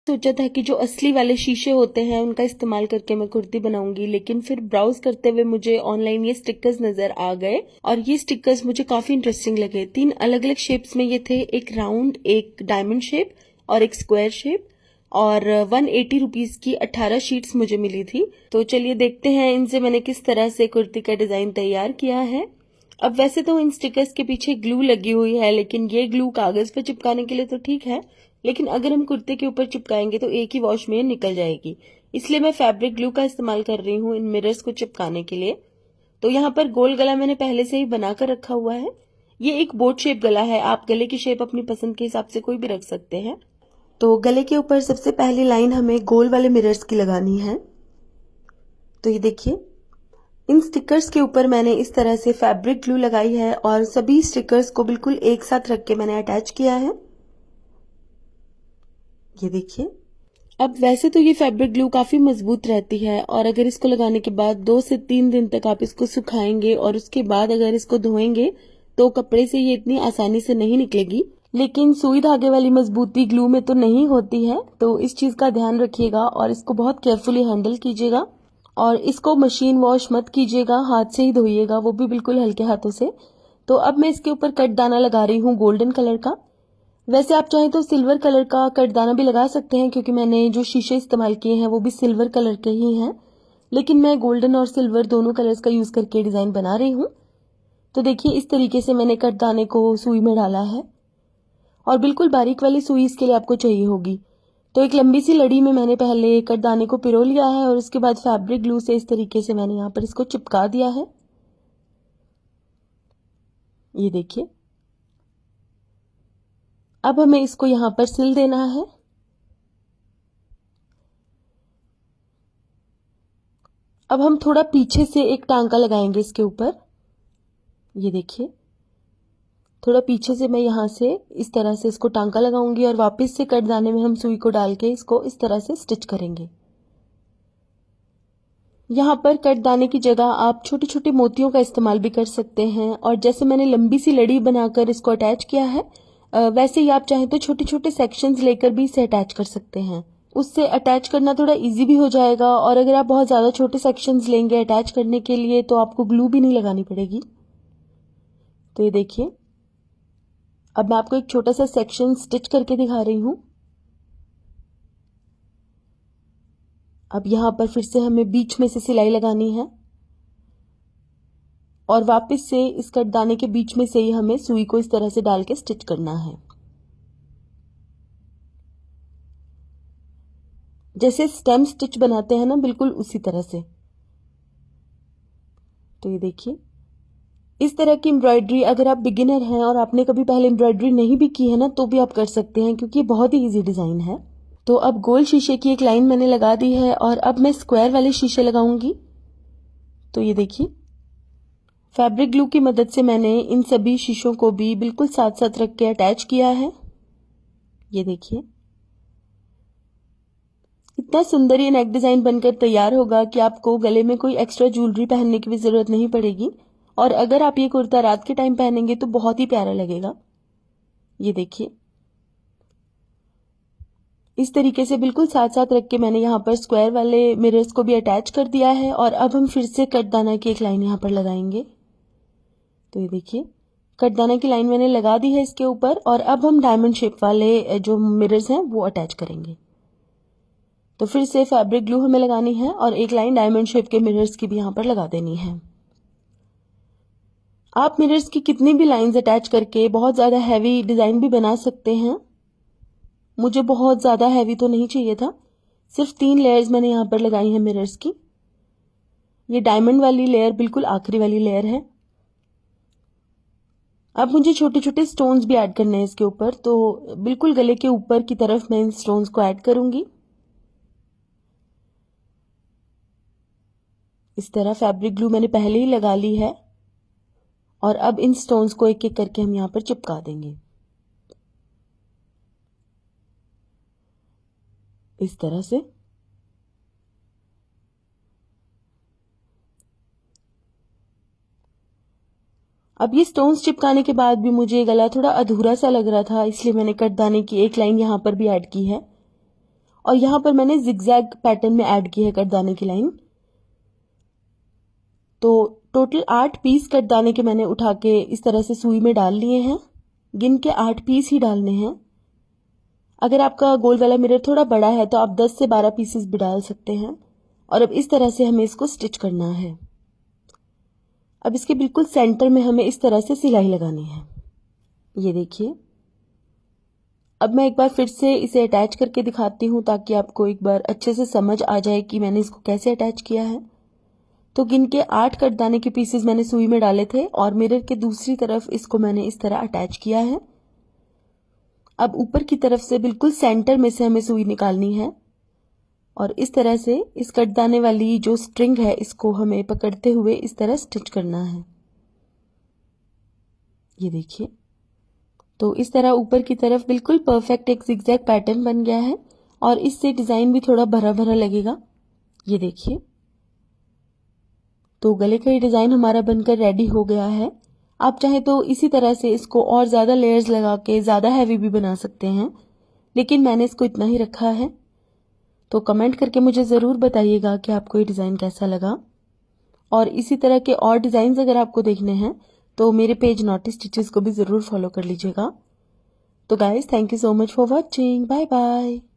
सोचा था कि जो असली वाले शीशे होते हैं उनका इस्तेमाल करके मैं कुर्ती बनाऊंगी, लेकिन फिर ब्राउज करते हुए मुझे ऑनलाइन ये स्टिकर्स नजर आ गए और ये स्टिकर्स मुझे काफी इंटरेस्टिंग लगे। 3 अलग अलग शेप्स में ये थे, एक राउंड, एक डायमंड शेप और एक स्क्वायर शेप। और 180 रुपीज की 18 शीट्स मुझे मिली थी। तो चलिए देखते हैं इनसे मैंने किस तरह से कुर्ती का डिजाइन तैयार किया है। अब वैसे तो इन स्टिकर्स के पीछे ग्लू लगी हुई है, लेकिन ये ग्लू कागज पर चिपकाने के लिए तो ठीक है, लेकिन अगर हम कुर्ते के ऊपर चिपकाएंगे तो एक ही वॉश में निकल जाएगी। इसलिए मैं फैब्रिक ग्लू का इस्तेमाल कर रही हूँ इन मिरर्स को चिपकाने के लिए। तो यहाँ पर गोल गला मैंने पहले से ही बनाकर रखा हुआ है। ये एक बोट शेप गला है, आप गले की शेप अपनी पसंद के हिसाब से कोई भी रख सकते हैं। तो गले के ऊपर सबसे पहली लाइन हमें गोल वाले मिरर्स की लगानी है। तो ये देखिए, इन स्टिकर्स के ऊपर मैंने इस तरह से फैब्रिक ग्लू लगाई है और सभी स्टिकर्स को बिल्कुल एक साथ रख के मैंने अटैच किया है। ये देखिए, अब वैसे तो ये फैब्रिक ग्लू काफी मजबूत रहती है और अगर इसको लगाने के बाद 2 से 3 दिन तक आप इसको सुखाएंगे और उसके बाद अगर इसको धोएंगे तो कपड़े से ये इतनी आसानी से नहीं निकलेगी। लेकिन सुई धागे वाली मजबूती ग्लू में तो नहीं होती है, तो इस चीज का ध्यान रखिएगा और इसको बहुत केयरफुली हैंडल कीजिएगा। और इसको मशीन वॉश मत कीजिएगा, हाथ से ही धोइएगा, वो भी बिल्कुल हल्के हाथों से। तो अब मैं इसके ऊपर कट दाना लगा रही हूँ गोल्डन कलर का। वैसे आप चाहें तो सिल्वर कलर का कटदाना भी लगा सकते हैं, क्योंकि मैंने जो शीशे इस्तेमाल किए हैं वो भी सिल्वर कलर के ही हैं, लेकिन मैं गोल्डन और सिल्वर दोनों कलर्स का यूज करके डिजाइन बना रही हूँ। तो देखिए, इस तरीके से मैंने कटदाने को सुई में डाला है और बिल्कुल बारीक वाली सुई इसके लिए आपको चाहिए होगी। तो एक लंबी सी लड़ी में मैंने पहले कटदाने को पिरो लिया है और उसके बाद फैब्रिक ग्लू से इस तरीके से मैंने यहाँ पर इसको चिपका दिया है। ये देखिए, अब हमें इसको यहाँ पर सिल देना है। अब हम थोड़ा पीछे से एक टांका लगाएंगे इसके ऊपर। ये देखिए, थोड़ा पीछे से मैं यहाँ से इस तरह से इसको टांका लगाऊंगी और वापस से कटदाने में हम सुई को डाल के इसको इस तरह से स्टिच करेंगे। यहाँ पर कटदाने की जगह आप छोटे छोटे मोतियों का इस्तेमाल भी कर सकते हैं, और जैसे मैंने लंबी सी लड़ी बनाकर इसको अटैच किया है, वैसे ही आप चाहें तो छोटे छोटे सेक्शंस लेकर भी इसे अटैच कर सकते हैं। उससे अटैच करना थोड़ा इजी भी हो जाएगा, और अगर आप बहुत ज़्यादा छोटे सेक्शंस लेंगे अटैच करने के लिए तो आपको ग्लू भी नहीं लगानी पड़ेगी। तो ये देखिए, अब मैं आपको एक छोटा सा सेक्शन स्टिच करके दिखा रही हूँ। अब यहाँ पर फिर से हमें बीच में से सिलाई लगानी है और वापस से इस कटदाने के बीच में से ही हमें सुई को इस तरह से डाल के स्टिच करना है, जैसे स्टेम स्टिच बनाते हैं ना, बिल्कुल उसी तरह से। तो ये देखिए, इस तरह की एम्ब्रॉयडरी अगर आप बिगिनर हैं और आपने कभी पहले एम्ब्रॉयडरी नहीं भी की है ना, तो भी आप कर सकते हैं, क्योंकि ये बहुत ही इजी डिजाइन है। तो अब गोल शीशे की एक लाइन मैंने लगा दी है और अब मैं स्क्वायर वाले शीशे लगाऊंगी। तो ये देखिए, फैब्रिक ग्लू की मदद से मैंने इन सभी शीशों को भी बिल्कुल साथ साथ रख के अटैच किया है। ये देखिए, इतना सुंदर ये नेक डिजाइन बनकर तैयार होगा कि आपको गले में कोई एक्स्ट्रा ज्वेलरी पहनने की भी जरूरत नहीं पड़ेगी, और अगर आप ये कुर्ता रात के टाइम पहनेंगे तो बहुत ही प्यारा लगेगा। ये देखिए, इस तरीके से बिल्कुल साथ साथ रख के मैंने यहाँ पर स्क्वायर वाले मिरर्स को भी अटैच कर दिया है, और अब हम फिर से कटदाना की एक लाइन यहाँ पर लगाएंगे। तो ये देखिए, कटदाना की लाइन मैंने लगा दी है इसके ऊपर, और अब हम डायमंड शेप वाले जो मिरर्स हैं वो अटैच करेंगे। तो फिर से फैब्रिक ग्लू हमें लगानी है और एक लाइन डायमंड शेप के मिरर्स की भी यहाँ पर लगा देनी है। आप मिरर्स की कितनी भी लाइंस अटैच करके बहुत ज्यादा हैवी डिजाइन भी बना सकते हैं। मुझे बहुत ज्यादा हैवी तो नहीं चाहिए था, सिर्फ 3 लेयर्स मैंने यहाँ पर लगाई हैं मिरर्स की। ये डायमंड वाली लेयर बिल्कुल आखिरी वाली लेयर है। अब मुझे छोटे छोटे स्टोन्स भी ऐड करने हैं इसके ऊपर, तो बिल्कुल गले के ऊपर की तरफ मैं इन स्टोन्स को ऐड करूंगी। इस तरह फैब्रिक ग्लू मैंने पहले ही लगा ली है, और अब इन स्टोन्स को एक एक करके हम यहाँ पर चिपका देंगे इस तरह से। अब ये स्टोन्स चिपकाने के बाद भी मुझे गला थोड़ा अधूरा सा लग रहा था, इसलिए मैंने कटदाने की एक लाइन यहाँ पर भी ऐड की है, और यहाँ पर मैंने जिगजैग पैटर्न में ऐड की है कटदाने की लाइन। तो टोटल 8 पीस कटदाने के मैंने उठा के इस तरह से सुई में डाल लिए हैं। गिन के 8 पीस ही डालने हैं। अगर आपका गोल वाला मिरर थोड़ा बड़ा है तो आप 10 से 12 पीसेस भी डाल सकते हैं। और अब इस तरह से हमें इसको स्टिच करना है। अब इसके बिल्कुल सेंटर में हमें इस तरह से सिलाई लगानी है। ये देखिए, अब मैं एक बार फिर से इसे अटैच करके दिखाती हूँ ताकि आपको एक बार अच्छे से समझ आ जाए कि मैंने इसको कैसे अटैच किया है। तो गिन के 8 कटदाने के पीसेस मैंने सुई में डाले थे और मिरर के दूसरी तरफ इसको मैंने इस तरह अटैच किया है। अब ऊपर की तरफ से बिल्कुल सेंटर में से हमें सुई निकालनी है और इस तरह से इस कटदाने वाली जो स्ट्रिंग है इसको हमें पकड़ते हुए इस तरह स्टिच करना है। ये देखिए, तो इस तरह ऊपर की तरफ बिल्कुल परफेक्ट एक जिगजैग पैटर्न बन गया है और इससे डिजाइन भी थोड़ा भरा भरा लगेगा। ये देखिए, तो गले का ये डिजाइन हमारा बनकर रेडी हो गया है। आप चाहें तो इसी तरह से इसको और ज्यादा लेयर्स लगा के ज्यादा हैवी भी बना सकते हैं, लेकिन मैंने इसको इतना ही रखा है। तो कमेंट करके मुझे ज़रूर बताइएगा कि आपको ये डिज़ाइन कैसा लगा। और इसी तरह के और डिज़ाइंस अगर आपको देखने हैं तो मेरे पेज नॉटी स्टिचेस को भी ज़रूर फॉलो कर लीजिएगा। तो guys, thank you so much for watching. Bye bye.